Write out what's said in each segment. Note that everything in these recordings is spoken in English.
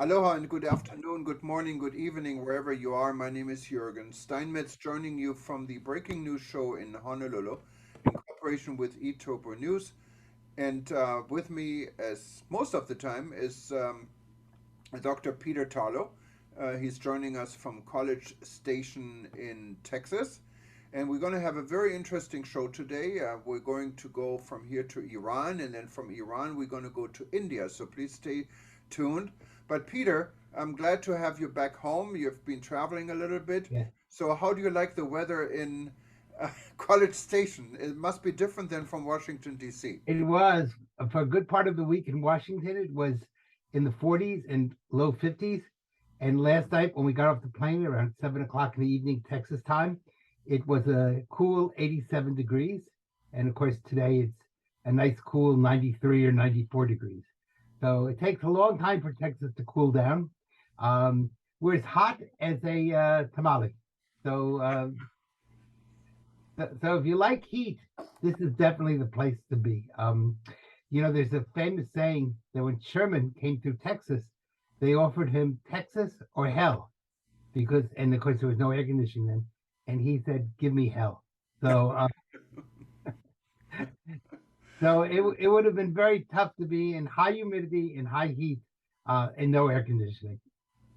Aloha and good afternoon, good morning, good evening, wherever you are. My name is Jürgen Steinmetz, joining you from the Breaking News show in Honolulu in cooperation with eTopo News. And with me, as most of the time, is Dr. Peter Tarlow. He's joining us from College Station in Texas. And we're going to have a very interesting show today. We're going to go from here to Iran, and then from Iran, we're going to go to India. So please stay tuned. But Peter, I'm glad to have you back home. You've been traveling a little bit. Yeah, So, how do you like the weather in College Station? It must be different than from Washington, D.C. it was for a good part of the week in Washington. It was in the 40s and low 50s. And last night, when we got off the plane around 7 o'clock in the evening, Texas time, it was a cool 87 degrees. And of course, today it's a nice cool 93 or 94 degrees. So it takes a long time for Texas to cool down. Um, we're as hot as a tamale. So so if you like heat, this is definitely the place to be. There's a famous saying that when Sherman came through Texas, they offered him Texas or hell and of course there was no air conditioning then, and he said, "Give me hell." So, it would have been very tough to be in high humidity and high heat, and no air conditioning.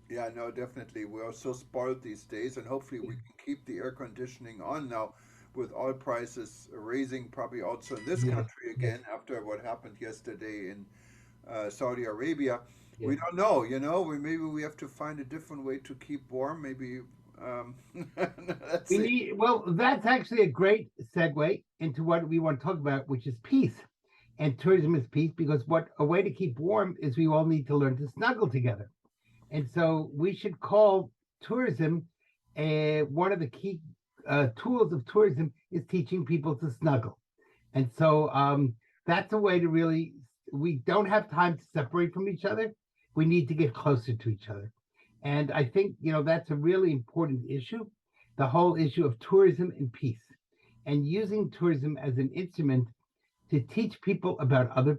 Yeah, no, definitely. We are so spoiled these days, and hopefully we can keep the air conditioning on now with oil prices raising probably also in this Yes, country yes, again after what happened yesterday in Saudi Arabia. yes. We don't know, maybe we have to find a different way to keep warm. Maybe, um, let's We see. need, well, that's actually a great segue into what we want to talk about, which is peace. And tourism is peace because what a way to keep warm is we all need to learn to snuggle together. And so we should call tourism one of the key tools of tourism is teaching people to snuggle. And so that's a way to really, we don't have time to separate from each other. We need to get closer to each other. And I think, that's a really important issue, the whole issue of tourism and peace, and using tourism as an instrument to teach people about other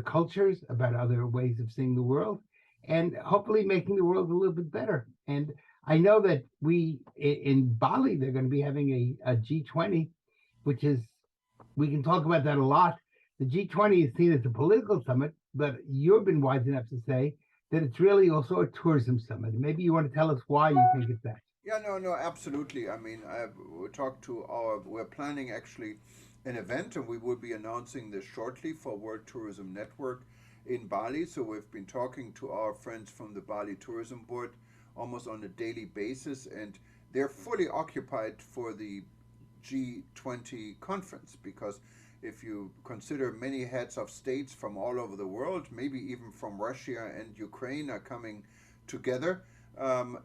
cultures, about other ways of seeing the world, and hopefully making the world a little bit better. And I know that in Bali, they're going to be having a G20, which is, we can talk about that a lot. The G20 is seen as a political summit, but you've been wise enough to say that it's really also a tourism summit. Maybe you want to tell us why you think it's that. Yeah, no, no, absolutely. I mean, we talked to we're planning actually an event, and we will be announcing this shortly for World Tourism Network in Bali. So we've been talking to our friends from the Bali Tourism Board almost on a daily basis, and they're fully occupied for the G20 conference because if you consider many heads of states from all over the world, maybe even from Russia and Ukraine are coming together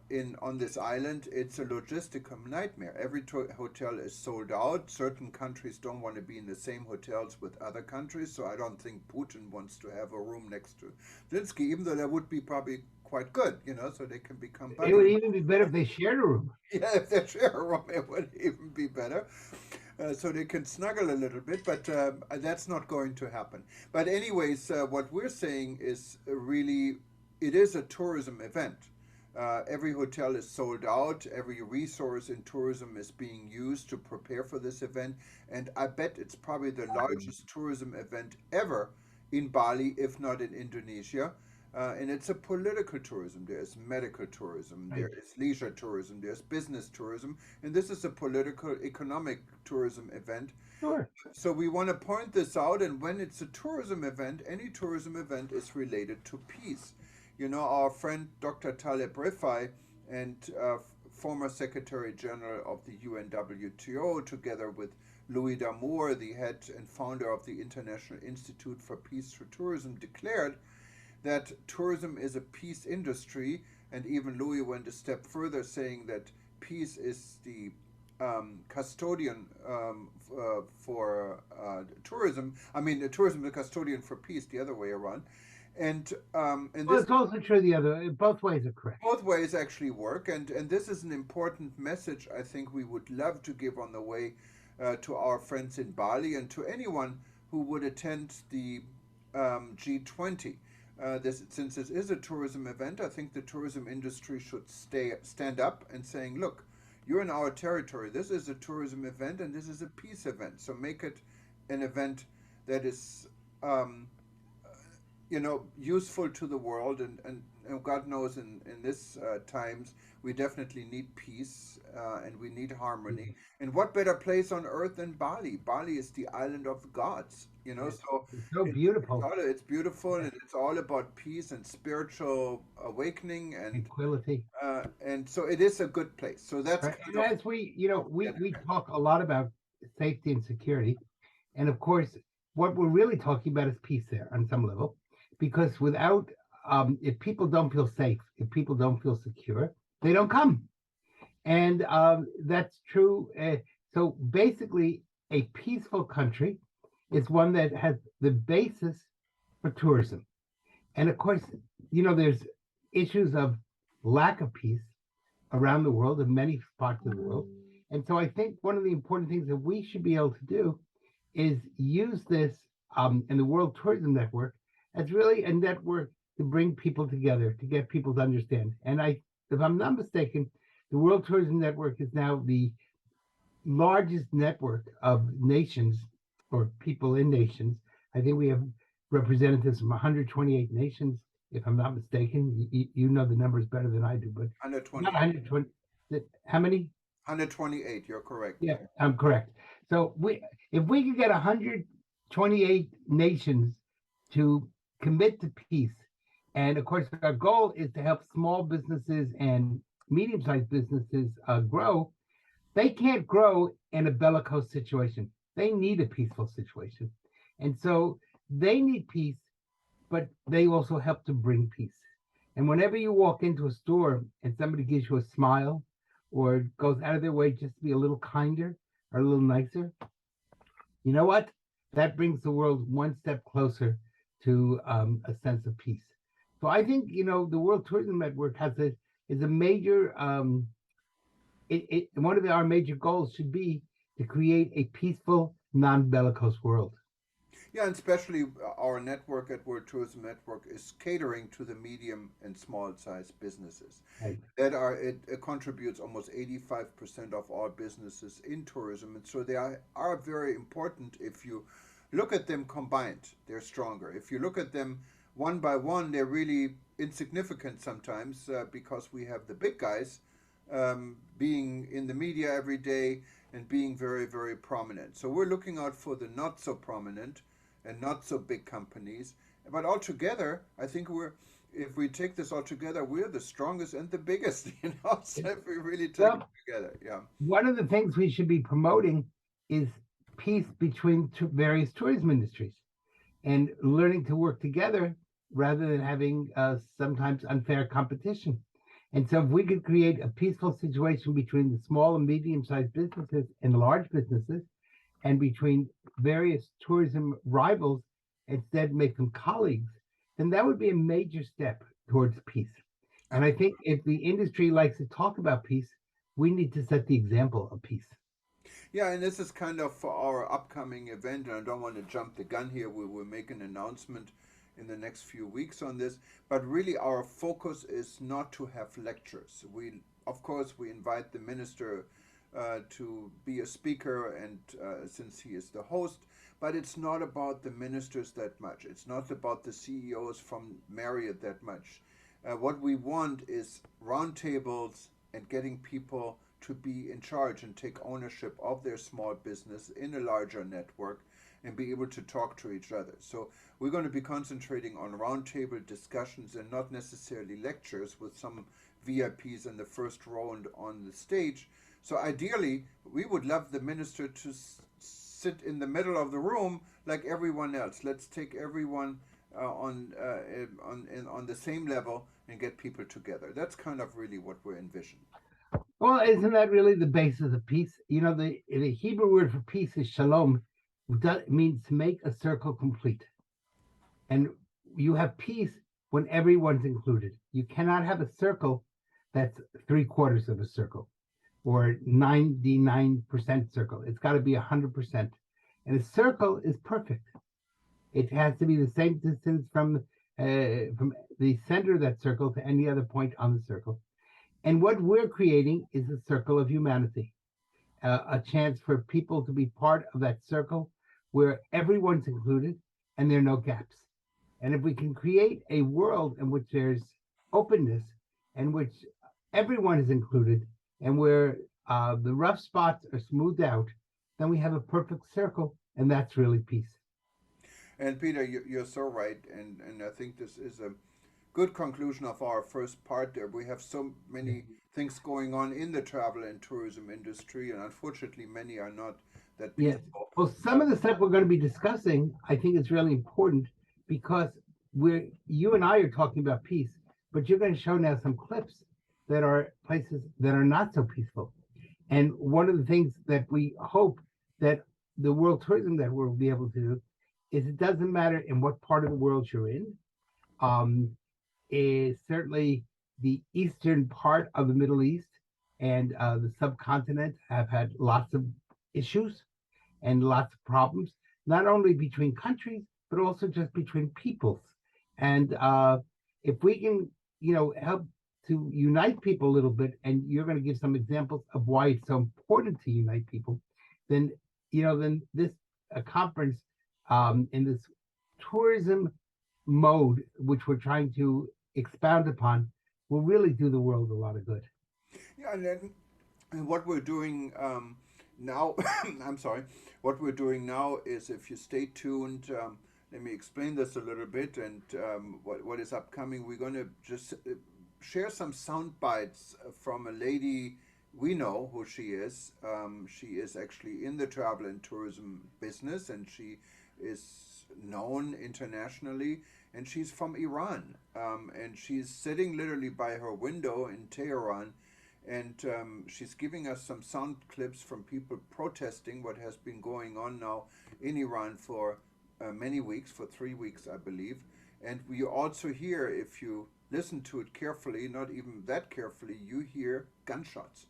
in on this island, it's a logistical nightmare. Every hotel is sold out. Certain countries don't want to be in the same hotels with other countries, so I don't think Putin wants to have a room next to Zelenskyy, even though that would be probably quite good, so they can become It would buddies. even be better if they shared a room. Yeah, if they share a room, it would even be better. So they can snuggle a little bit, but that's not going to happen. But anyways, what we're saying is really, it is a tourism event. Every hotel is sold out. Every resource in tourism is being used to prepare for this event, and I bet it's probably the largest tourism event ever in Bali, if not in Indonesia. And it's a political tourism. There's medical tourism. There Right. is leisure tourism. There's business tourism. And this is a political, economic tourism event. Sure. So we want to point this out. And when it's a tourism event, any tourism event is related to peace. Our friend Dr. Taleb Rifai and former Secretary General of the UNWTO, together with Louis Damour, the head and founder of the International Institute for Peace Through Tourism, declared that tourism is a peace industry, and even Louis went a step further, saying that peace is the custodian for tourism. I mean, tourism is the custodian for peace, the other way around. And Well, this it's also true the other, both ways are correct. both ways actually work, and this is an important message I think we would love to give on the way to our friends in Bali and to anyone who would attend the G20. since this is a tourism event, I think the tourism industry should stand up and saying, look, you're in our territory. This is a tourism event and this is a peace event. So make it an event that is, um, useful to the world. And God knows in this times, we definitely need peace and we need harmony. And what better place on earth than Bali? Bali is the island of the gods, Yes. so It's so it's, beautiful. it's beautiful Yes. and it's all about peace and spiritual awakening Tranquility. and so it is a good place. So that's Right. kind And of as we, how we get we it. talk a lot about safety and security. And of course, what we're really talking about is peace there on some level, because without, if people don't feel safe, if people don't feel secure, they don't come. And that's true. So basically, a peaceful country is one that has the basis for tourism. And of course, there's issues of lack of peace around the world, in many parts of the world. And so I think one of the important things that we should be able to do is use this in the World Tourism Network as really a network to bring people together, to get people to understand. And if I'm not mistaken, the World Tourism Network is now the largest network of nations or people in nations. I think we have representatives from 128 nations, if I'm not mistaken. You know the numbers better than I do, but not 128. 120. How many? 128, you're correct. Yeah, I'm correct. So if we could get 128 nations to commit to peace, and of course our goal is to help small businesses and medium-sized businesses grow. They can't grow in a bellicose situation. They need a peaceful situation, and so they need peace, but they also help to bring peace. And whenever you walk into a store and somebody gives you a smile or goes out of their way just to be a little kinder or a little nicer, you know what? That brings the world one step closer to a sense of peace. So I think the World Tourism Network is a major one of our major goals should be to create a peaceful, non-bellicose world. Yeah, and especially our network at World Tourism Network is catering to the medium and small size businesses. Right. It contributes almost 85% of all businesses in tourism, and so they are very important. If you look at them combined, they're stronger. If you look at them one by one, they're really insignificant sometimes because we have the big guys being in the media every day and being very, very prominent. So we're looking out for the not so prominent and not so big companies. But altogether, I think if we take this all together, we're the strongest and the biggest, so if we really take it Well, together, yeah. one of the things we should be promoting is peace between various tourism industries and learning to work together rather than having sometimes unfair competition. And so, if we could create a peaceful situation between the small and medium sized businesses and large businesses, and between various tourism rivals, instead make them colleagues, then that would be a major step towards peace. And I think if the industry likes to talk about peace, we need to set the example of peace. Yeah, and this is kind of for our upcoming event, and I don't want to jump the gun here. We will make an announcement in the next few weeks on this, but really our focus is not to have lectures. Of course, we invite the minister to be a speaker, and since he is the host, but it's not about the ministers that much. It's not about the CEOs from Marriott that much. What we want is roundtables and getting people to be in charge and take ownership of their small business in a larger network and be able to talk to each other. So we're going to be concentrating on roundtable discussions and not necessarily lectures with some VIPs in the first row and on the stage. So ideally, we would love the minister to sit in the middle of the room like everyone else. Let's take everyone on the same level and get people together. That's kind of really what we're envisioning. Well, isn't that really the basis of peace? The Hebrew word for peace is shalom, which means to make a circle complete. And you have peace when everyone's included. You cannot have a circle that's three-quarters of a circle or 99% circle. It's got to be 100%. And a circle is perfect. It has to be the same distance from from the center of that circle to any other point on the circle. And what we're creating is a circle of humanity, a chance for people to be part of that circle where everyone's included and there are no gaps. And if we can create a world in which there's openness and which everyone is included and where the rough spots are smoothed out, then we have a perfect circle, and that's really peace. And Peter, you're so right, and I think this is a good conclusion of our first part there. We have so many things going on in the travel and tourism industry, and unfortunately, many are not that Yes. peaceful. Well, some of the stuff we're going to be discussing, I think, is really important because you and I are talking about peace, but you're going to show now some clips that are places that are not so peaceful. And one of the things that we hope that the World Tourism Network will be able to do is it doesn't matter in what part of the world you're in. Um, is certainly the eastern part of the Middle East and the subcontinent have had lots of issues and lots of problems, not only between countries, but also just between peoples. And if we can, help to unite people a little bit, and you're going to give some examples of why it's so important to unite people, then, then this conference in this tourism mode, which we're trying to expound upon, will really do the world a lot of good. Yeah, and then what we're doing now, I'm sorry, what we're doing now is if you stay tuned, let me explain this a little bit and what is upcoming. We're going to just share some sound bites from a lady we know who she is. She is actually in the travel and tourism business and she is known internationally and she's from Iran. And she's sitting literally by her window in Tehran and she's giving us some sound clips from people protesting what has been going on now in Iran for many weeks, for 3 weeks, I believe. And we also hear, if you listen to it carefully, not even that carefully, you hear gunshots.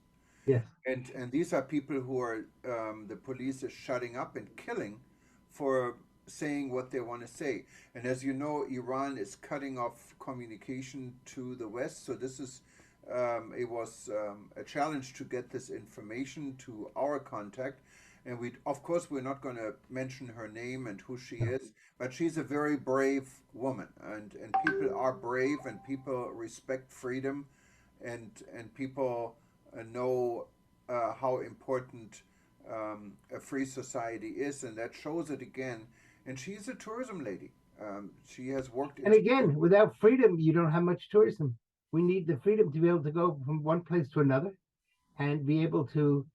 Yes. And these are people who are the police is shutting up and killing for saying what they want to say. And as you know, Iran is cutting off communication to the West. So this is it was a challenge to get this information to our contact. And we, of course, we're not going to mention her name and who she is, but she's a very brave woman, and people are brave, and people respect freedom, and people know how important a free society is, and that shows it again. And she's a tourism lady. She has worked in. And again, without freedom, you don't have much tourism. We need the freedom to be able to go from one place to another and be able to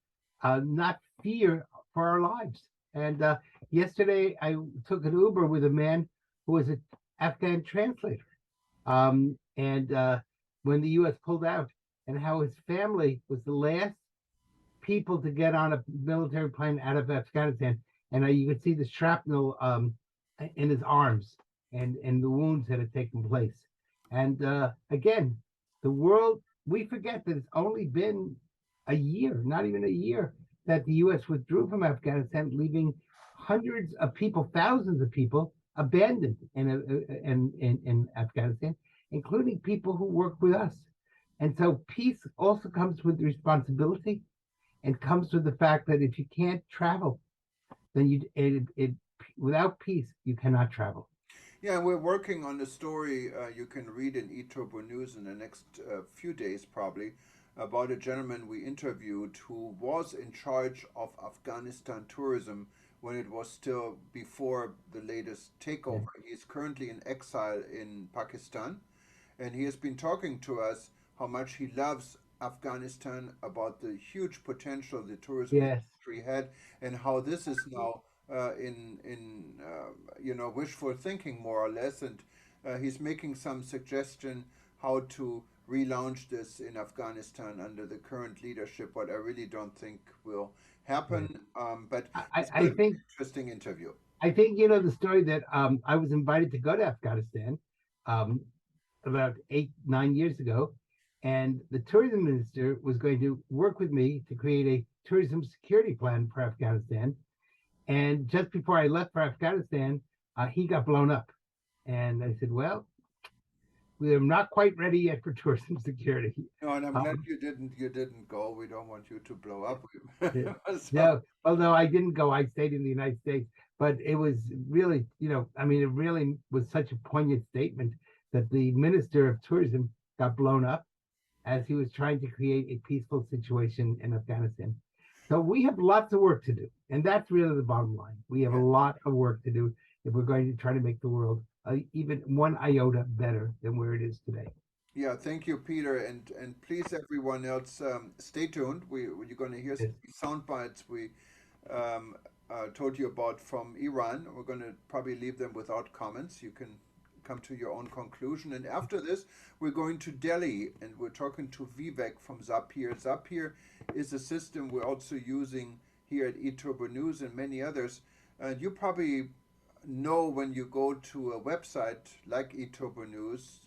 not fear for our lives. And yesterday, I took an Uber with a man who was an Afghan translator. And when the U.S. pulled out, and how his family was the last people to get on a military plane out of Afghanistan, and you could see the shrapnel in his arms and the wounds that had taken place. And again, the world, we forget that it's only been a year, not even a year, that the U.S. withdrew from Afghanistan, leaving hundreds of people, thousands of people abandoned in Afghanistan, including people who work with us. And so peace also comes with responsibility and comes with the fact that if you can't travel, then without peace, you cannot travel. Yeah, we're working on a story you can read in eTurbo News in the next few days, probably, about a gentleman we interviewed who was in charge of Afghanistan tourism when it was still before the latest takeover. Yeah. He's currently in exile in Pakistan, and he has been talking to us how much he loves Afghanistan, about the huge potential the tourism Yes. industry had, and how this is now in wishful thinking more or less, and he's making some suggestion how to relaunch this in Afghanistan under the current leadership. What I really don't think will Right. happen, but I, it's I going to be think an interesting interview. I think the story that I was invited to go to Afghanistan um, about 8, 9 years ago, and the tourism minister was going to work with me to create a tourism security plan for Afghanistan. And just before I left for Afghanistan, he got blown up. And I said, well, we are not quite ready yet for tourism security. No, and I'm glad Um, you didn't go. We don't want you to blow up. yeah. So, No, although I didn't go, I stayed in the United States. But it was really, I mean, it really was such a poignant statement that the Minister of Tourism got blown up as he was trying to create a peaceful situation in Afghanistan. So we have lots of work to do. And that's really the bottom line. We have a yeah. lot of work to do if we're going to try to make the world even one iota better than where it is today. Yeah, thank you, Peter, and please, everyone else, stay tuned. You're going to hear Yes. some sound bites we um, told you about from Iran. We're going to probably leave them without comments. You can come to your own conclusion. And after this, we're going to Delhi, and we're talking to Vivek from Zapier. Zapier is a system we're also using here at eTurbo News and many others. You probably know when you go to a website like eTurbo News,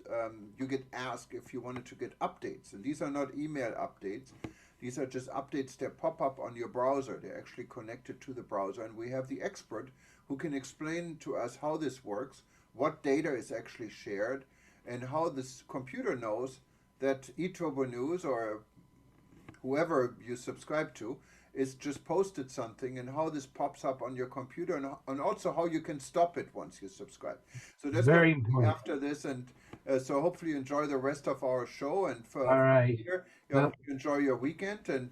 you get asked if you wanted to get updates. And these are not email updates. These are just updates that pop up on your browser. They're actually connected to the browser. And we have the expert who can explain to us how this works, what data is actually shared, and how this computer knows that eTurbo News or whoever you subscribe to is just posted something, and how this pops up on your computer, and also how you can stop it once you subscribe. So that's going Very to be important. after this, and so hopefully you enjoy the rest of our show. And All for right. Peter, I Well, hope you enjoy your weekend. And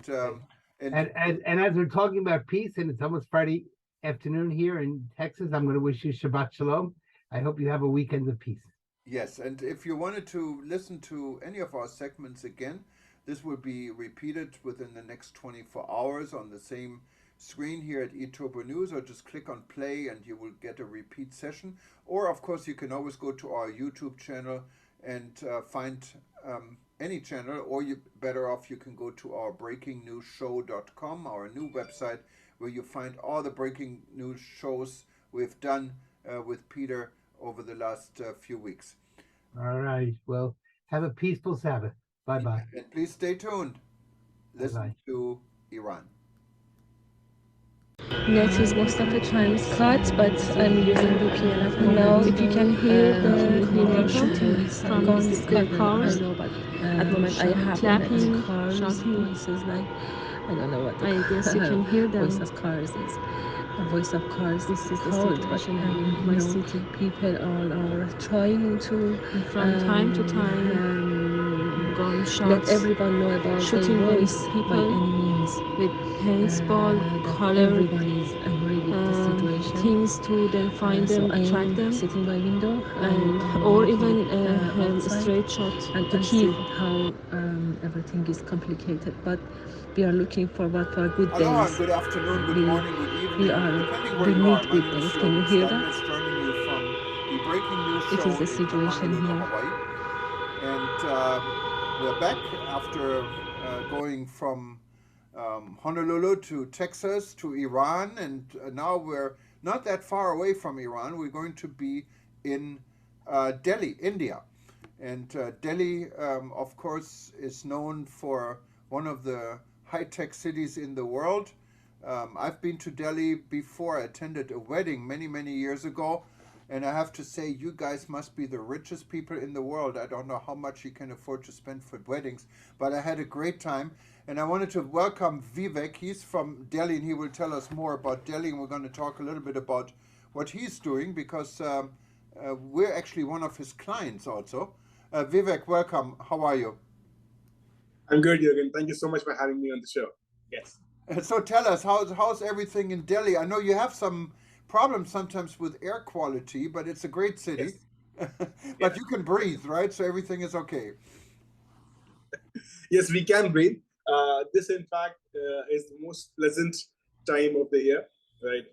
and as we're talking about peace, and it's almost Friday afternoon here in Texas, I'm going to wish you Shabbat Shalom. I hope you have a weekend of peace. yes, and if you wanted to listen to any of our segments again, this will be repeated within the next 24 hours on the same screen here at eTurbo News, or just click on play and you will get a repeat session. Or, of course, you can always go to our YouTube channel and find any channel, or you better off, you can go to our breakingnewsshow.com, our new website, where you find all the breaking news shows we've done with Peter over the last few weeks. All right. Well, have a peaceful Sabbath. Bye Yeah, bye. and please stay tuned. Bye Listen bye. to Iran. Net is most of the times cut, but I'm using VPN at the moment. Now, if you can hear the shooting from guns, the cars, I know, but at the moment I have clapping, cars, shouting. voices like, I don't know what the I guess you can hear voice them. of cars is. A voice of cars This is the called, but situation in my city. people all are trying to From time to time, let gunshots, everyone know about shooting their on voice by people any means. with paintball, That colored everyone is angry with the situation. things to then find So them, I track am them, sitting by window and or even a outside, straight shot and to I kill. see how everything is complicated. But we are looking forward for good Aloha and days. good afternoon, good We morning, good we evening, are depending where we you need are. My good name is days. Can you Jürgen hear that? Steinmetz, joining you from the Breaking News It is show the in situation Honolulu, here. Hawaii. And we're back after going from Honolulu to Texas to Iran, and now we're not that far away from Iran. We're going to be in Delhi, India. And Delhi, of course, is known for one of the high-tech cities in the world. I've been to Delhi before. I attended a wedding many, many years ago. And I have to say, you guys must be the richest people in the world. I don't know how much you can afford to spend for weddings, but I had a great time. And I wanted to welcome Vivek. He's from Delhi, and he will tell us more about Delhi. And we're going to talk a little bit about what he's doing, because we're actually one of his clients also. Vivek, welcome. How are you? I'm good, Jürgen. Thank you so much for having me on the show. Yes. So tell us, how's everything in Delhi? I know you have some problems sometimes with air quality, but it's a great city. Yes. But Yeah. you can breathe, right? So everything is okay. Yes, we can breathe. This, in fact, is the most pleasant time of the year, right?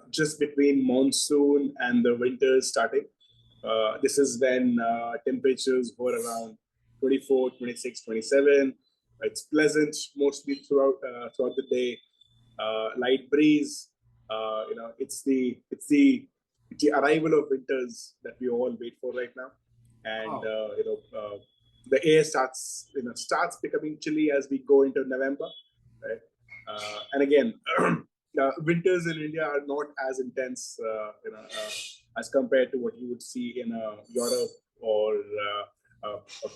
Just between monsoon and the winter starting. This is when temperatures were around 24, 26, 27. It's pleasant mostly throughout the day. Light breeze. It's the arrival of winters that we all wait for right now, and Oh, the air starts becoming chilly as we go into November, right? And again, winters in India are not as intense, as compared to what you would see in Europe or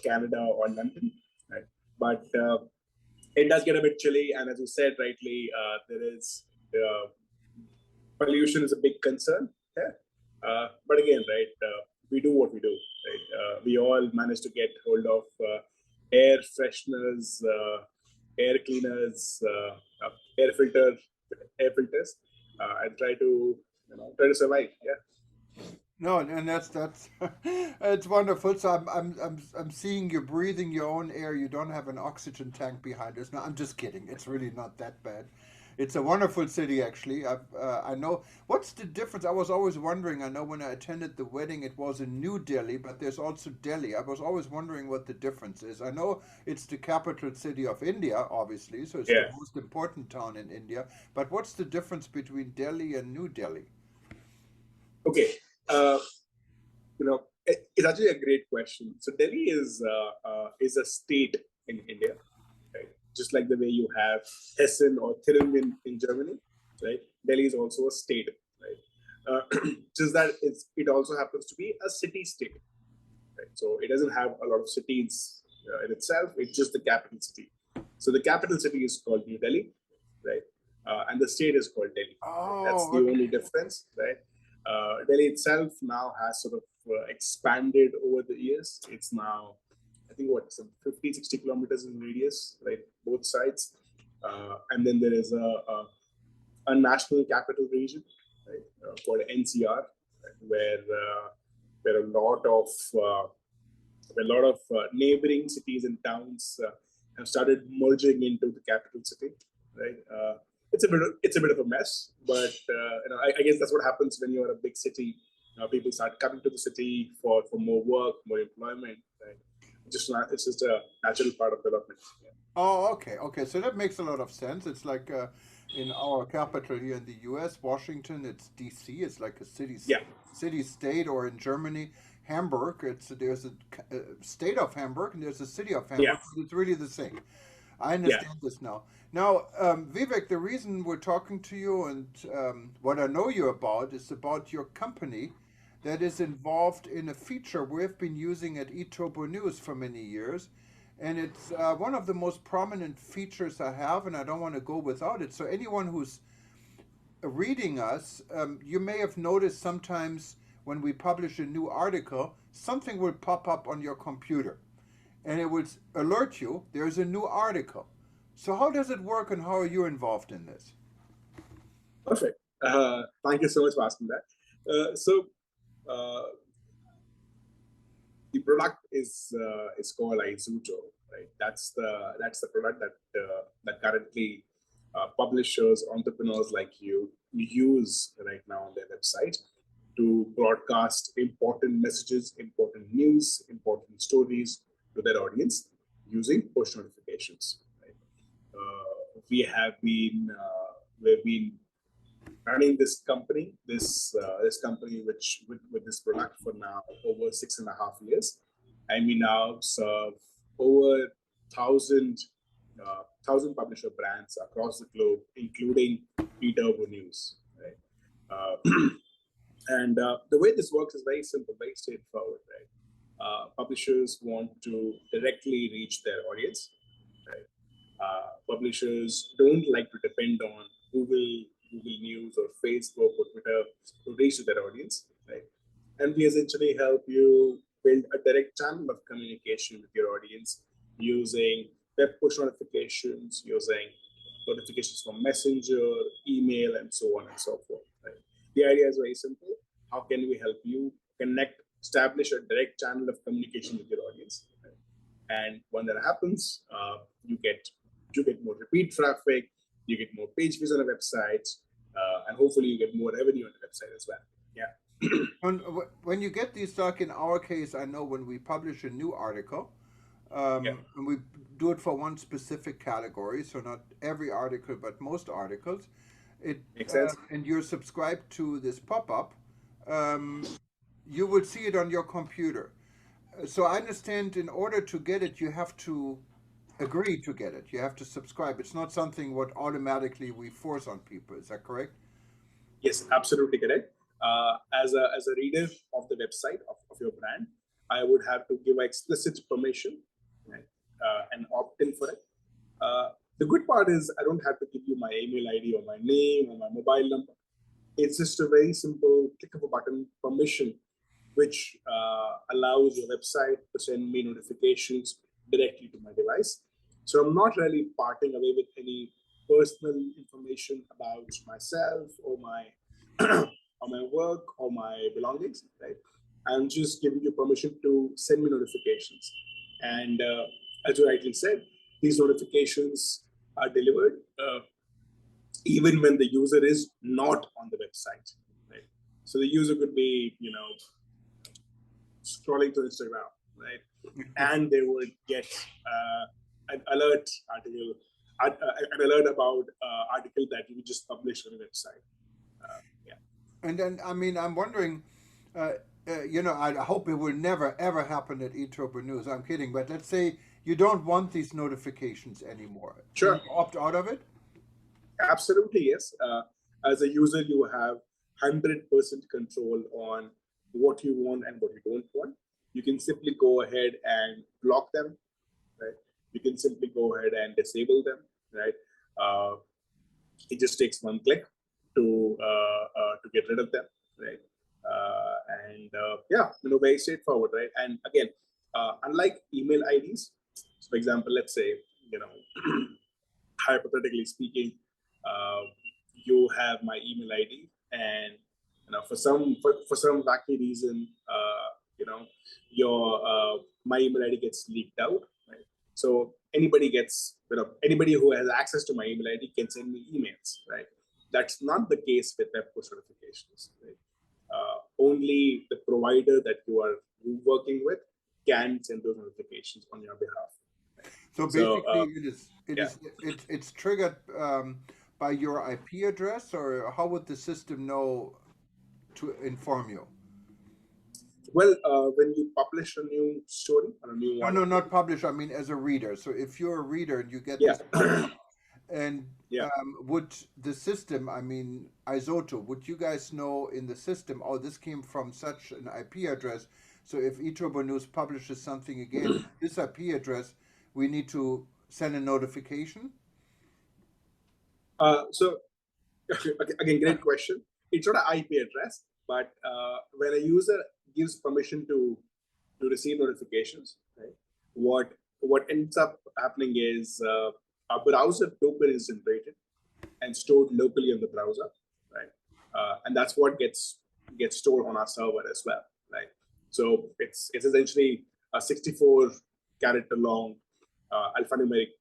Canada or London, right? But it does get a bit chilly, and as you said rightly, there is pollution is a big concern. Yeah. But again, right, we do what we do. Right? We all manage to get hold of air fresheners, air cleaners, air filters, and try to survive. Yeah. No, and that's it's wonderful. So I'm seeing you breathing your own air. You don't have an oxygen tank behind us. No, I'm just kidding. It's really not that bad. It's a wonderful city, actually. I know. What's the difference? I was always wondering. I know when I attended the wedding, it was in New Delhi, but there's also Delhi. I was always wondering what the difference is. I know it's the capital city of India, obviously, so it's the Yeah. most important town in India. But what's the difference between Delhi and New Delhi? Okay. It's actually a great question. So Delhi is a state in India, right? Just like the way you have Hessen or Tirol in Germany, right? Delhi is also a state, right? Just that it also happens to be a city-state, right? So it doesn't have a lot of cities in itself. It's just the capital city. So the capital city is called New Delhi, right? And the state is called Delhi. That's Oh, the okay. only difference, right? Delhi itself now has sort of expanded over the years. It's now, I think, some 50, 60 kilometers in radius, right? Both sides. And then there is a national capital region, right? Called NCR, right? Where a lot of neighboring cities and towns have started merging into the capital city, right? It's a bit of a mess, but I guess that's what happens when you're a big city. People start coming to the city for more work, more employment. Right? It's just a natural part of development. Yeah. Oh, okay, okay. So that makes a lot of sense. It's like in our capital here in the U.S., Washington, it's D.C. It's like a Yeah. city state, or in Germany, Hamburg. There's a state of Hamburg and there's a city of Yeah. Hamburg. It's really the same. I Yeah. understand this now. Now, Vivek, the reason we're talking to you and what I know you about is about your company that is involved in a feature we've been using at eTurbo News for many years. And it's one of the most prominent features I have, and I don't want to go without it. So, anyone who's reading us, you may have noticed sometimes when we publish a new article, something will pop up on your computer and it would alert you there's a new article. So how does it work and how are you involved in this? Perfect. Thank you so much for asking that. Uh, the product is called Izuto, right? That's the product that currently publishers, entrepreneurs like you use right now on their website to broadcast important messages, important news, important stories to their audience using push notifications. Right? We've been running this company, which with this product for now over 6.5 years, and we now serve over 1,000 publisher brands across the globe, including eTurbo News. Right? And the way this works is very simple, very straightforward. Right? Publishers want to directly reach their audience. Right? Publishers don't like to depend on Google News or Facebook or Twitter to reach their audience, right? And we essentially help you build a direct channel of communication with your audience using web push notifications, using notifications from Messenger, email, and so on and so forth. Right? The idea is very simple. How can we help you establish a direct channel of communication with your audience? Right? And when that happens, you get more repeat traffic, you get more page views on a website, and hopefully you get more revenue on the website as well. Yeah. And when you get these, like in our case, I know when we publish a new article, and we do it for one specific category, so not every article, but most articles, it Makes sense. and you're subscribed to this pop-up, you will see it on your computer. So I understand in order to get it, you have to agree to get it. You have to subscribe. It's not something what automatically we force on people. Is that correct? Yes, absolutely correct. As a reader of the website of your brand, I would have to give explicit permission, right, and opt in for it. The good part is I don't have to give you my email ID or my name or my mobile number. It's just a very simple click of a button permission, which allows your website to send me notifications directly to my device. So I'm not really parting away with any personal information about myself or my or my work or my belongings, right? I'm just giving you permission to send me notifications. And as you rightly said, these notifications are delivered even when the user is not on the website, right? So the user could be, scrolling to Instagram, right? And they would get an alert article, an alert about article that you just published on the website. And then, I mean, I'm wondering, I hope it will never ever happen at News. I'm kidding, but let's say you don't want these notifications anymore. Sure. Can you opt out of it? Absolutely, yes. As a user, you have 100% control on what you want and what you don't want. You can simply go ahead and block them, right? You can simply go ahead and disable them, right? It just takes one click to get rid of them, right? Very straightforward, right? And again, unlike email IDs, so for example, let's say, hypothetically speaking, you have my email ID, and for some wacky reason, your my email ID gets leaked out, right? So anybody who has access to my email ID can send me emails, right? That's not the case with web push notifications, right? Only the provider that you are working with can send those notifications on your behalf. Right? So basically, it's triggered by your IP address, or how would the system know to inform you? Well, when you publish a new story or a new no, not publish. I mean, as a reader. So if you're a reader and you get yeah. this, and would the system, I mean, Isoto, would you guys know in the system, oh, this came from such an IP address, so if News publishes something again, this IP address, we need to send a notification? So, again, great question. It's not an IP address, but when a user gives permission to receive notifications, right, what ends up happening is a browser token is generated and stored locally on the browser, right? And that's what gets stored on our server as well, right? So it's essentially a 64-character long alphanumeric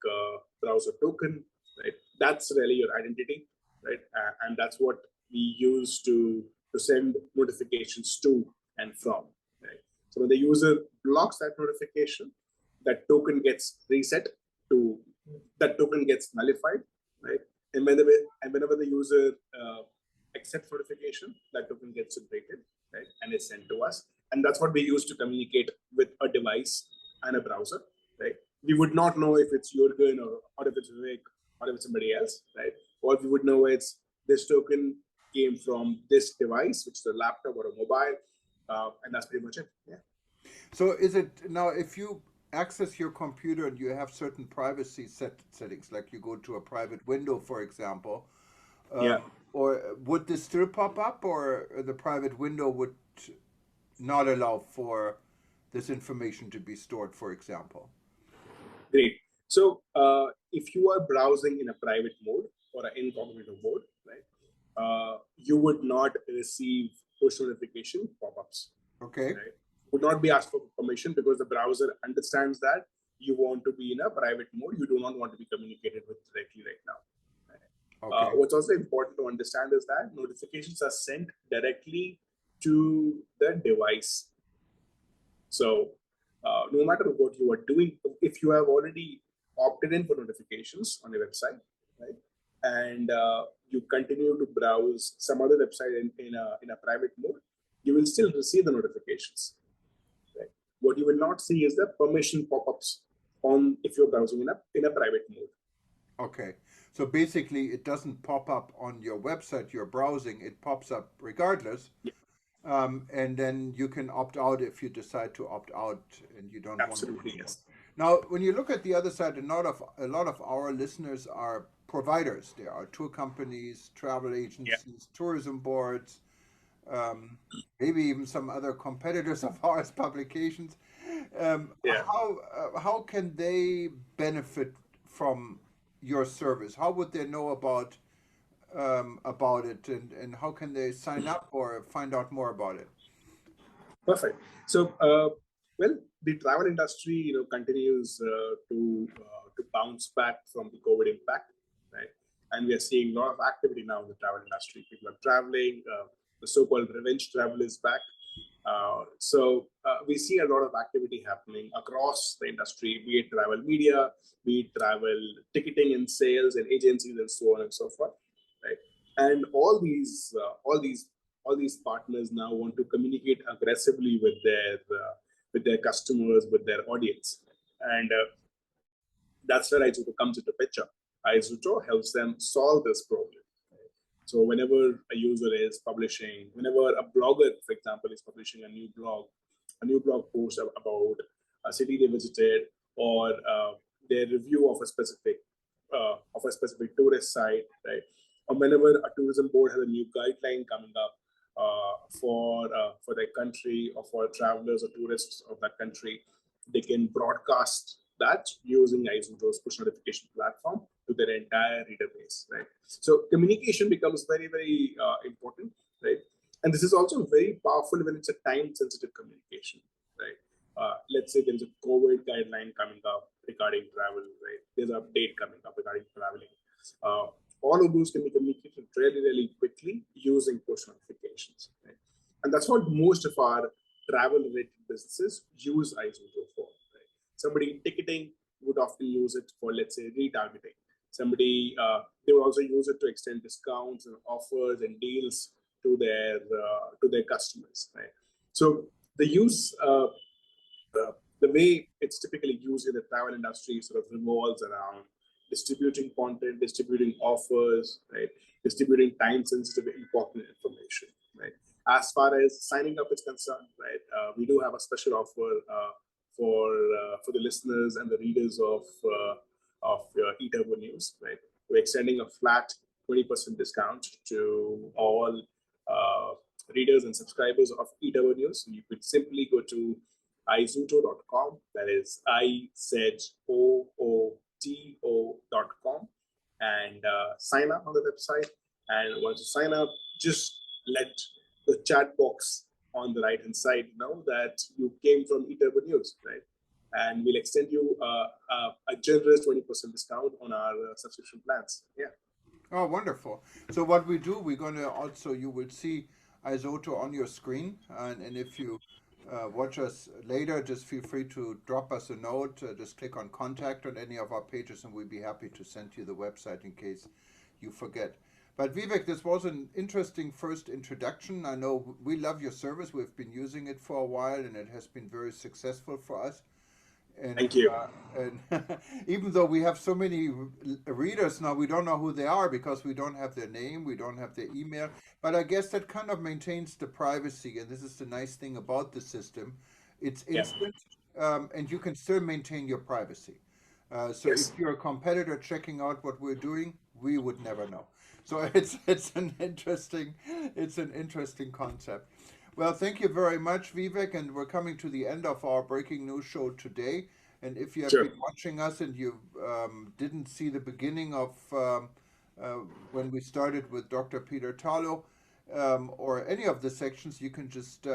browser token, right? That's really your identity, right? And that's what we use to send notifications to and from, right? So when the user blocks that notification, that token gets reset to, that token gets nullified, right? And whenever the user accepts notification, that token gets generated, right, and is sent to us. And that's what we use to communicate with a device and a browser, right? We would not know if it's Jürgen or if it's Vivek or if it's somebody else, right? Or we would know it's this token came from this device, which is a laptop or a mobile, and that's pretty much it. Yeah. So is it now, if you access your computer and you have certain privacy settings, like you go to a private window, for example, or would this still pop up, or the private window would not allow for this information to be stored, for example? Great. So if you are browsing in a private mode or an incognito mode, right, you would not receive push notification pop-ups. Okay. Right? Would not be asked for permission because the browser understands that you want to be in a private mode. You do not want to be communicated with directly right now. Right? Okay. What's also important to understand is that notifications are sent directly to the device. So no matter what you are doing, if you have already opted in for notifications on your website, right, and you continue to browse some other website in a private mode, you will still receive the notifications. Right? What you will not see is the permission pop-ups on if you're browsing in a private mode. Okay. So basically, it doesn't pop up on your website you're browsing. It pops up regardless. Yeah. and then you can opt out if you decide to opt out and you don't want to Absolutely, anymore. yes. Now, when you look at the other side, a lot of our listeners are providers. There are tour companies, travel Yeah, agencies, tourism boards, um, maybe even some other competitors of ours, publications. yeah. How can they benefit from your service? How would they know about it, and how can they sign up or find out more about it? Perfect. So, well, the travel industry, continues to bounce back from the COVID impact, right? And we are seeing a lot of activity now in the travel industry. People are traveling. The so-called revenge travel is back. We see a lot of activity happening across the industry, be it travel media, be it travel ticketing and sales and agencies and so on and so forth, right? And all these partners now want to communicate aggressively with their customers, with their audience, and that's where Izuto comes into picture. Izuto helps them solve this problem. So whenever a user is publishing, whenever a blogger, for example, is publishing a new blog post about a city they visited, or their review of a specific tourist site, right? Or whenever a tourism board has a new guideline coming up for their country, or for travelers or tourists of that country, they can broadcast that using Izuto's push notification platform to their entire reader base, right? So communication becomes very, very important, right? And this is also very powerful when it's a time-sensitive communication, right? Let's say there's a COVID guideline coming up regarding travel, right? There's an update coming up regarding traveling. Uh, all of those can be communicated really, really quickly using push notifications, right? And that's what most of our travel-related businesses use Izuto for, right? Somebody in ticketing would often use it for, let's say, retargeting. They would also use it to extend discounts and offers and deals to their customers, right? So the use the way it's typically used in the travel industry sort of revolves around distributing content, distributing offers, right? Distributing time-sensitive important information, right? As far as signing up is concerned, right? We do have a special offer for the listeners and the readers of eTurbo News, right? We're extending a flat 20% discount to all readers and subscribers of eTurbo News. You could simply go to izuto.com. That is IZOOTO.com, and sign up on the website. And once you sign up, just let the chat box on the right hand side know that you came from eTurbo News, right? And we'll extend you a generous 20% discount on our subscription plans. Yeah. Oh, wonderful. So what we do, we're going to also, you will see Isoto on your screen. And if you watch us later, just feel free to drop us a note. Just click on contact on any of our pages, and we'll be happy to send you the website in case you forget. But Vivek, this was an interesting first introduction. I know we love your service. We've been using it for a while, and it has been very successful for us. And Thank you. and even though we have so many readers now, we don't know who they are because we don't have their name, we don't have their email. But I guess that kind of maintains the privacy, and this is the nice thing about the system. It's Yeah. instant, and you can still maintain your privacy. So if Yes. you're a competitor checking out what we're doing, we would never know. So it's an interesting concept. Well, thank you very much, Vivek, and we're coming to the end of our breaking news show today. And if you have Sure. been watching us and you didn't see the beginning of uh, when we started with Dr. Peter Talo, or any of the sections, you can just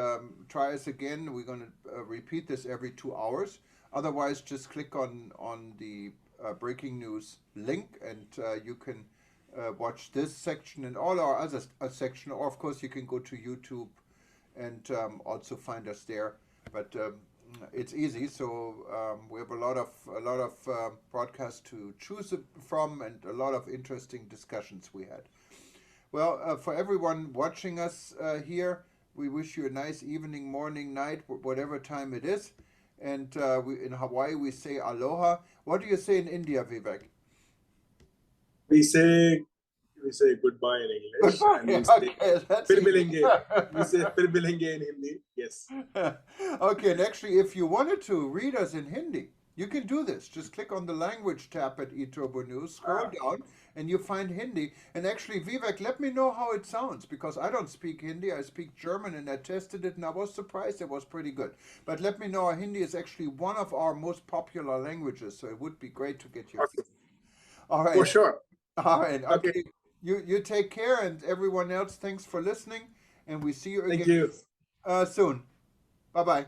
try us again. We're going to repeat this every 2 hours. Otherwise, just click on the breaking news link, and you can watch this section and all our other section. Or of course, you can go to YouTube and also find us there. But it's easy. So we have a lot of broadcasts to choose from, and a lot of interesting discussions we had. Well, for everyone watching us here, we wish you a nice evening, morning, night, whatever time it is. And in Hawaii, we say aloha. What do you say in India, Vivek? We say we say goodbye in English, and we say Okay, that's "Fir easy. milenge." We say "Fir milenge" in Hindi. Yes. Okay, and actually, if you wanted to read us in Hindi, you can do this. Just click on the language tab at eTurbo News, scroll down, and you find Hindi. And actually, Vivek, let me know how it sounds, because I don't speak Hindi. I speak German, and I tested it, and I was surprised it was pretty good. But let me know, Hindi is actually one of our most popular languages, so it would be great to get your Okay. feedback. All right. For sure. All right. Okay. Okay. You take care, and everyone else, thanks for listening, and we see you Thank again you. soon. Bye-bye.